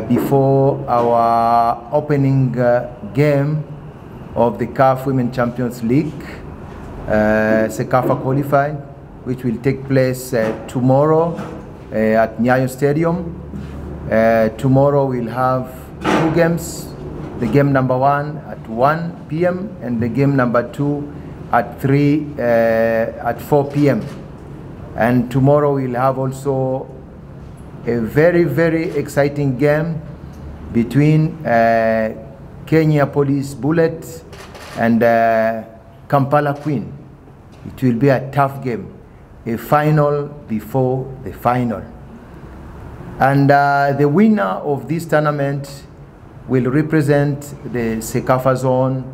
before our opening game of the CAF Women Champions League, CECAFA qualified, which will take place tomorrow at Nyayo Stadium. Tomorrow we'll have two games, the game number 1 at 1 p.m. and the game number 2 at 4 p.m. And tomorrow we'll have also a very, very exciting game between Kenya Police Bullet and Kampala Queen. It will be a tough game, a final before the final. And the winner of this tournament will represent the CECAFA zone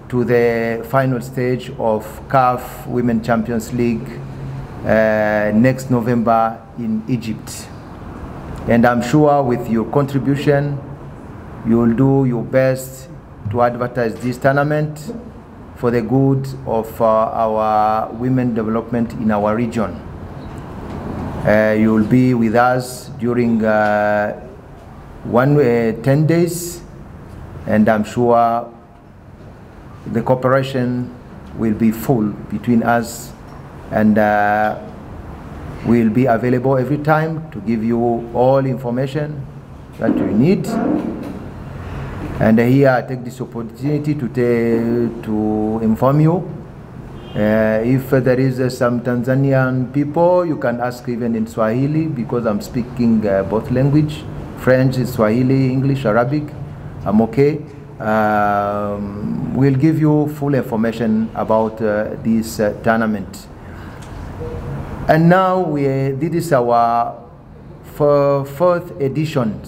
to the final stage of CAF Women Champions League next November in Egypt. And I'm sure with your contribution, you will do your best to advertise this tournament for the good of our women development in our region. You will be with us during 10 days, and I'm sure the cooperation will be full between us, and we'll be available every time to give you all information that you need. And here I take this opportunity to inform you. If there is some Tanzanian people, you can ask even in Swahili, because I'm speaking both language, French, Swahili, English, Arabic. I'm okay. We'll give you full information about this tournament. And now this is our fourth edition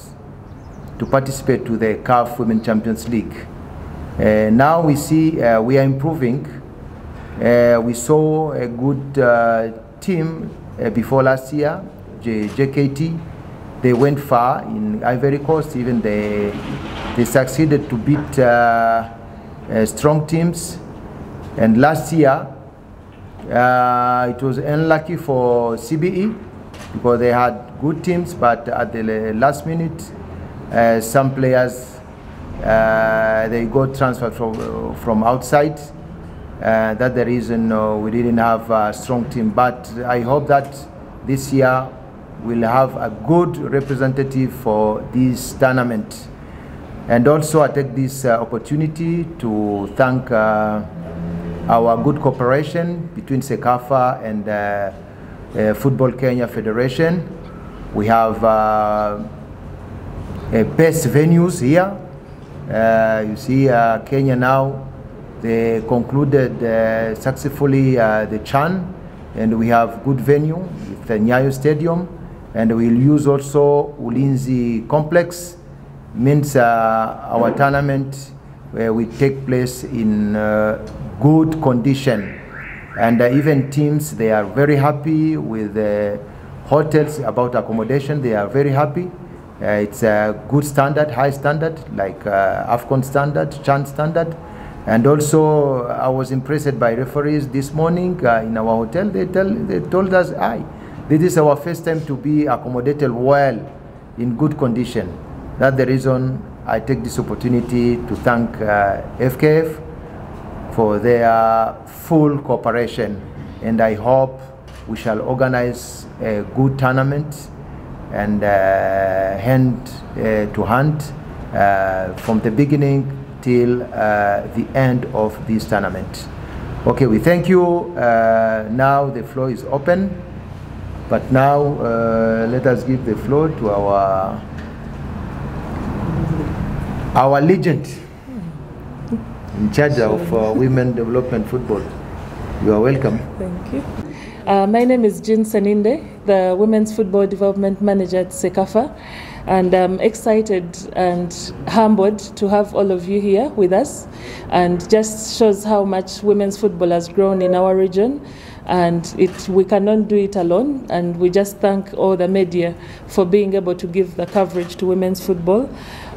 to participate to the CAF Women Champions League. Now we see we are improving. We saw a good team before last year, JKT. They went far in Ivory Coast. Even they succeeded to beat strong teams. And last year, it was unlucky for CBE because they had good teams, but at the last minute, some players they got transferred from outside. That's the reason we didn't have a strong team. But I hope that this year we'll have a good representative for this tournament. And also I take this opportunity to thank our good cooperation between CECAFA and Football Kenya Federation. We have best venues here. You see Kenya now, they concluded successfully the CHAN, and we have good venue with the Nyayo Stadium, and we'll use also Ulinzi Complex. Means our tournament will take place in good condition, and even teams, they are very happy with the hotels, about accommodation. They are very happy. It's a good standard, high standard, like AFCON standard, CHAN standard. And also I was impressed by referees this morning in our hotel. They told us, this is our first time to be accommodated well, in good condition. That's the reason I take this opportunity to thank FKF for their full cooperation, and I hope we shall organize a good tournament and hand to hand from the beginning till the end of this tournament. Okay, we thank you. Now the floor is open, but now let us give the floor to our legend in charge of women development football. You are welcome. Thank you. My name is Jean Saninde, the Women's Football Development Manager at CECAFA, and I'm excited and humbled to have all of you here with us, and just shows how much women's football has grown in our region, and we cannot do it alone, and we just thank all the media for being able to give the coverage to women's football.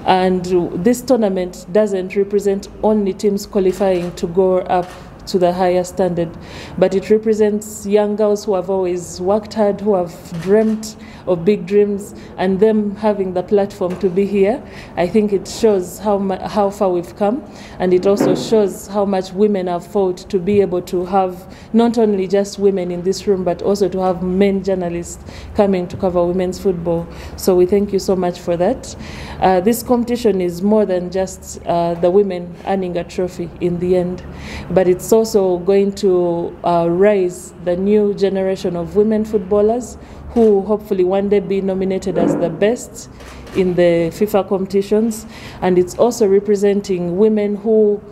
And this tournament doesn't represent only teams qualifying to go up to the higher standard. But it represents young girls who have always worked hard, who have dreamt of big dreams, and them having the platform to be here. I think it shows how far we've come, and it also shows how much women have fought to be able to have not only just women in this room, but also to have men journalists coming to cover women's football. So we thank you so much for that. This competition is more than just the women earning a trophy in the end, but it's also going to raise the new generation of women footballers who hopefully one day be nominated as the best in the FIFA competitions. And it's also representing women who,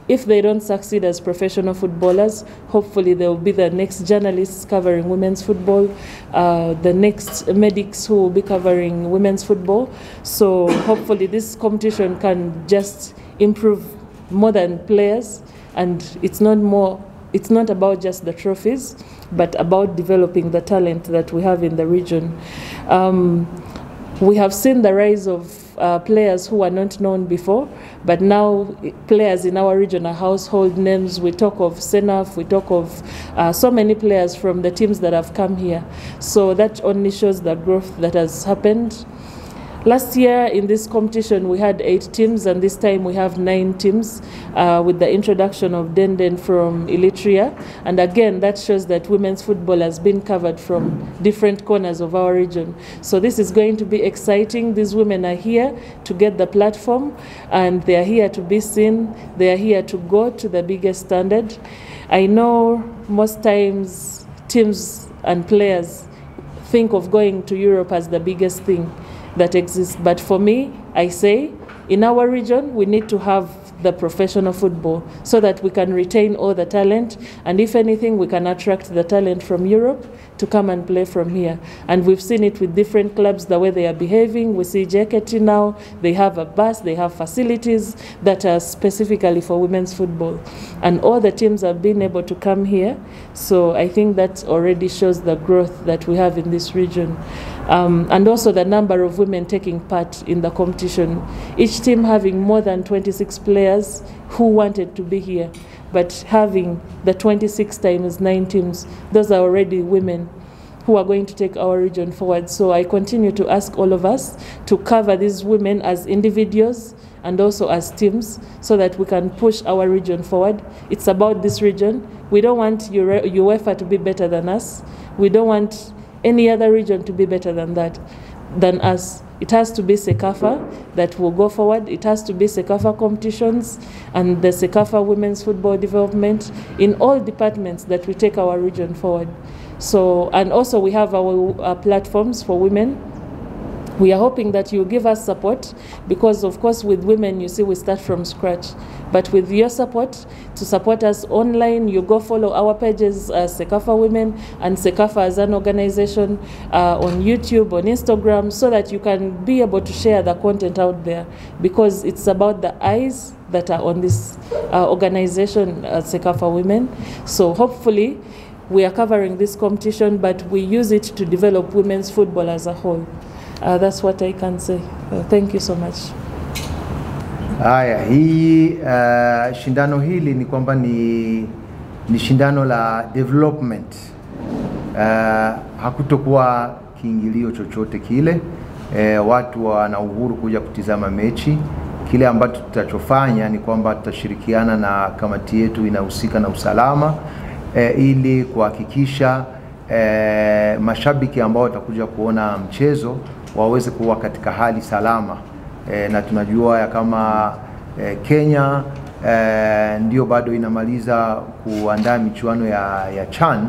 if they don't succeed as professional footballers, hopefully they will be the next journalists covering women's football, the next medics who will be covering women's football. So hopefully this competition can just improve more than players, and it's not about just the trophies, but about developing the talent that we have in the region. We have seen the rise of players who were not known before, but now players in our region are household names. We talk of CENAF, we talk of so many players from the teams that have come here. So that only shows the growth that has happened. Last year in this competition we had 8 teams, and this time we have 9 teams with the introduction of Denden from Eritrea. And again, that shows that women's football has been covered from different corners of our region. So this is going to be exciting. These women are here to get the platform, and they are here to be seen. They are here to go to the biggest standard. I know most times teams and players think of going to Europe as the biggest thing that exists. But for me, I say, in our region, we need to have the professional football so that we can retain all the talent, and if anything, we can attract the talent from Europe to come and play from here. And we've seen it with different clubs, the way they are behaving. We see JKT now, they have a bus, they have facilities that are specifically for women's football. And all the teams have been able to come here. So I think that already shows the growth that we have in this region. And also the number of women taking part in the competition. Each team having more than 26 players who wanted to be here, but having the 26 times 9 teams, those are already women who are going to take our region forward. So I continue to ask all of us to cover these women as individuals and also as teams, so that we can push our region forward. It's about this region. We don't want UEFA to be better than us. We don't want any other region to be better than us. It has to be CECAFA that will go forward. It has to be CECAFA competitions and the CECAFA women's football development in all departments that we take our region forward. So, and also we have our platforms for women. We are hoping that you give us support, because of course with women, you see, we start from scratch. But with your support, to support us online, you go follow our pages, CECAFA Women and CECAFA as an organization on YouTube, on Instagram, so that you can be able to share the content out there, because it's about the eyes that are on this organization, CECAFA Women. So hopefully we are covering this competition, but we use it to develop women's football as a whole. That's what I can say. Thank you so much. Haya, hii shindano hili ni kwamba ni shindano la development. Hakutokuwa kiingilio chochote kile. Watu wana uhuru kuja kutizama mechi. Kile ambacho tutachofanya ni kwamba tutashirikiana na kamati yetu inahusika na usalama ili kuhakikisha mashabiki ambao watakuja kuona mchezo waweze kuwa katika hali salama. Na tunajua ya kama Kenya ndio bado inamaliza kuandaa michuano ya CHAN.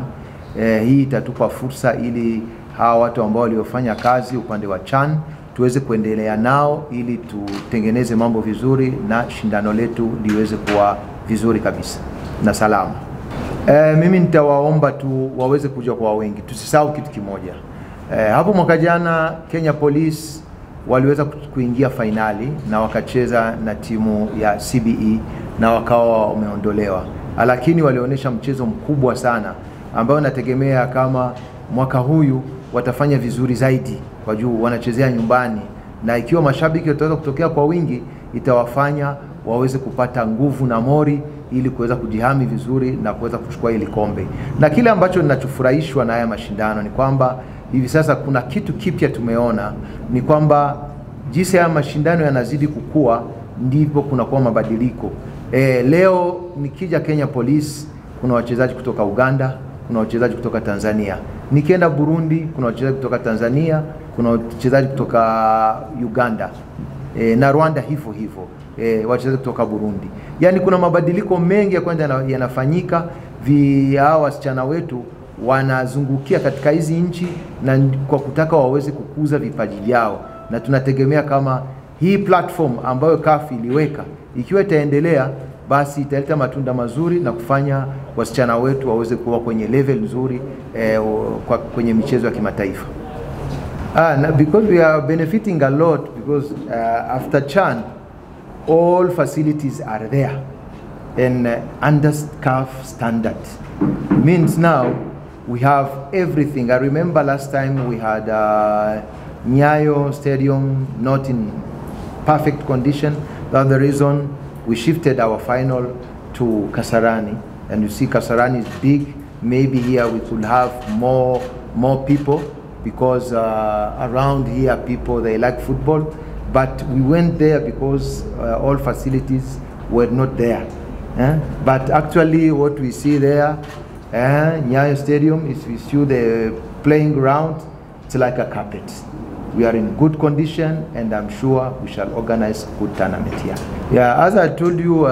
Hii itatupa fursa ili hawa watu ambao waliofanya kazi upande wa CHAN tuweze kuendelea nao ili tutengeneze mambo vizuri na shindano letu liweze kuwa vizuri kabisa na salama. Mimi nitawaomba tu waweze kuja kwa wengi. Tusisahau kitu kimoja. Hapo mwaka jana Kenya Police waliweza kuingia finali na wakacheza na timu ya CBE na wakawa wameondolewa. Lakini walionyesha mchezo mkubwa sana ambao nategemea kama mwaka huyu watafanya vizuri zaidi, kwa juu wanachezea nyumbani, na ikiwa mashabiki wataweza kutokea kwa wingi itawafanya waweze kupata nguvu na mori ili kuweza kujihami vizuri na kuweza kuchukua hili kombe. Na kile ambacho ninachofurahishwa na haya mashindano ni kwamba hivi sasa kuna kitu kipya tumeona, ni kwamba jinsi haya mashindano yanazidi kukua ndipo kunakuwa mabadiliko. Leo nikija Kenya Police kuna wachezaji kutoka Uganda, kuna wachezaji kutoka Tanzania. Nikienda Burundi kuna wachezaji kutoka Tanzania, kuna wachezaji kutoka Uganda. Na Rwanda hivyo hivyo, wachezaji kutoka Burundi. Yani kuna mabadiliko mengi ya kwanza yanafanyika. Hao wasichana wetu wanazungukia katika hizi nchi na kwa kutaka waweze kukuza vipaji vyao, na tunategemea kama hii platform ambayo CAF iliweka ikiwa itaendelea, basi italeta matunda mazuri na kufanya wasichana wetu waweze kuwa kwenye level nzuri kwenye michezo ya kimataifa. Because we are benefiting a lot, because after CHAN all facilities are there and under CAF standard. Means now we have everything. I remember last time we had Nyayo stadium not in perfect condition. That's the reason we shifted our final to Kasarani, and you see Kasarani is big. Maybe here we could have more people, because around here people, they like football, but we went there because all facilities were not there. But actually what we see there, Nyayo Stadium, is we see the playing ground, it's like a carpet. We are in good condition, and I'm sure we shall organize good tournament here. Yeah, as I told you,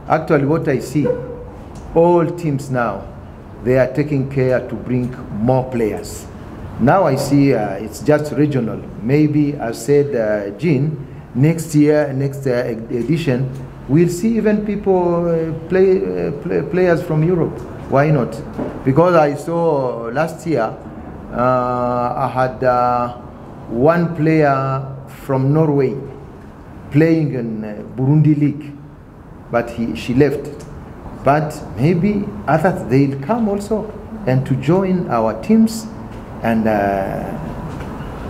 actually what I see, all teams now, they are taking care to bring more players. Now I see it's just regional. Maybe, as said Jean, next edition, we'll see even people players from Europe. Why not? Because I saw last year, I had one player from Norway playing in Burundi League, but she left. But maybe others, they'll come also and to join our teams and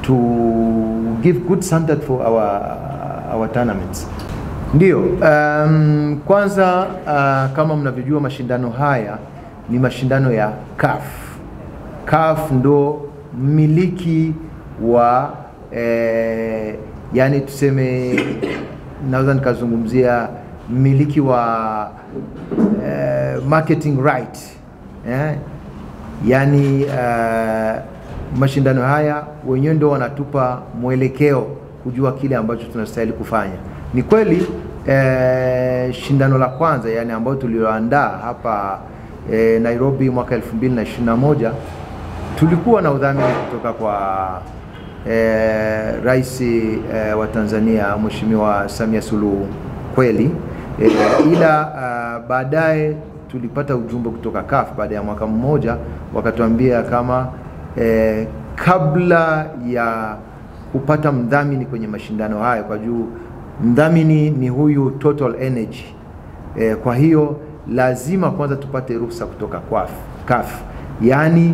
to give good standard for our tournaments. Ndio, kwanza kama mnavyojua mashindano haya ni mashindano ya CAF. CAF ndo miliki wa yani tuseme, naweza nikazungumzia miliki wa marketing right. Yani mashindano haya wenyewe ndio wanatupa mwelekeo kujua kile ambacho tunastahili kufanya. Ni kweli shindano la kwanza, yani ambao tulioandaa hapa Nairobi mwaka 2021, tulikuwa na udhamini kutoka kwa Rais wa Tanzania Mheshimiwa Samia Suluhu kweli, ila baadaye tulipata ujumbe kutoka CAF baada ya mwaka mmoja, wakatuambia kama kabla ya kupata mdhamini kwenye mashindano haya, kwa juu mdhamini ni huyu Total Energy, kwa hiyo lazima kwanza tupate ruhusa kutoka kwa CAF. Yani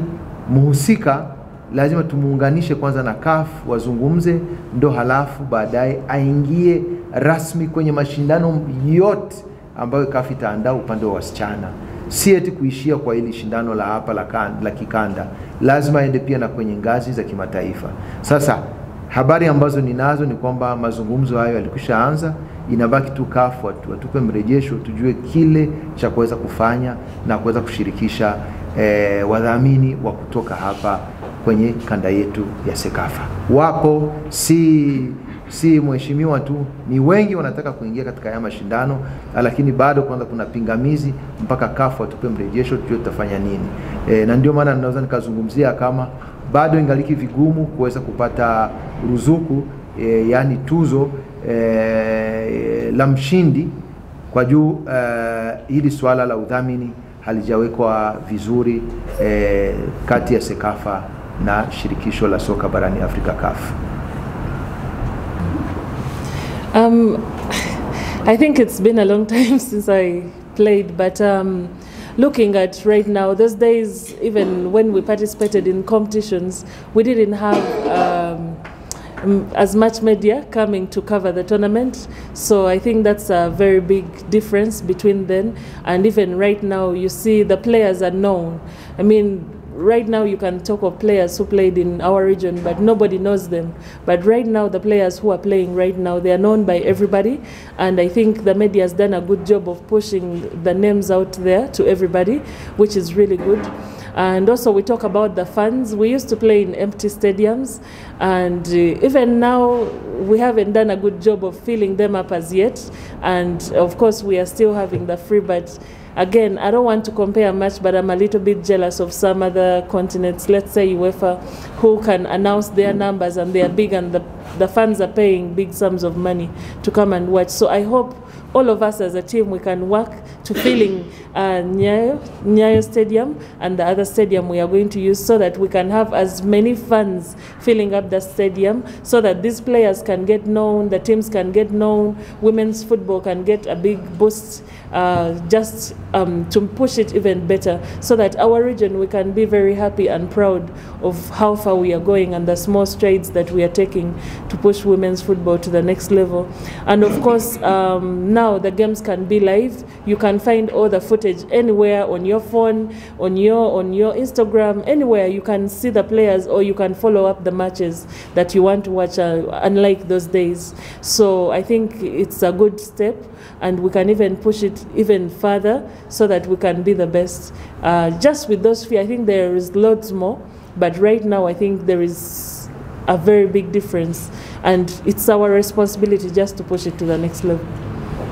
muhusika lazima tumuunganishe kwanza na CAF, wazungumze, ndo halafu baadaye aingie rasmi kwenye mashindano yote ambayo CAF itaandaa upande wa wasichana. Si eti kuishia kwa hili shindano la hapa la kikanda, lazima aende pia na kwenye ngazi za kimataifa. Sasa habari ambazo ninazo ni kwamba mazungumzo hayo yalikwishaanza, inabaki tu CAF watupe mrejesho tujue kile cha kuweza kufanya na kuweza kushirikisha wadhamini wa kutoka hapa kwenye kanda yetu ya CECAFA. Wapo, si mheshimiwa tu, ni wengi wanataka kuingia katika haya mashindano, lakini bado kwanza kuna pingamizi mpaka CAF watupe mrejesho tujue tutafanya nini. Na ndio maana ninaweza nikazungumzia kama bado ingaliki vigumu kuweza kupata ruzuku, yani tuzo la mshindi, kwa juu hili swala la udhamini halijawekwa vizuri kati ya CECAFA na shirikisho la soka barani Afrika CAF. I think it's been a long time since I played, but looking at right now, those days, even when we participated in competitions, we didn't have as much media coming to cover the tournament. So I think that's a very big difference between then and even right now. You see the players are known. I mean, right now you can talk of players who played in our region, but nobody knows them. But right now, the players who are playing right now, they are known by everybody. And I think the media has done a good job of pushing the names out there to everybody, which is really good. And also we talk about the fans. We used to play in empty stadiums, and even now we haven't done a good job of filling them up as yet. And of course we are still having the free, but again, I don't want to compare much, but I'm a little bit jealous of some other continents, let's say UEFA, who can announce their numbers and they are big, and the fans are paying big sums of money to come and watch. So I hope all of us as a team, we can work to filling Nyayo Stadium and the other stadium we are going to use, so that we can have as many fans filling up the stadium, so that these players can get known, the teams can get known, women's football can get a big boost, just to push it even better, so that our region, we can be very happy and proud of how far we are going and the small strides that we are taking to push women's football to the next level. And of course, now the games can be live. You can find all the footage anywhere on your phone, on your Instagram, anywhere. You can see the players, or you can follow up the matches that you want to watch, unlike those days. So I think it's a good step, and we can even push it even further so that we can be the best. Just with those few, I think there is loads more, but right now I think there is a very big difference, and it's our responsibility just to push it to the next level.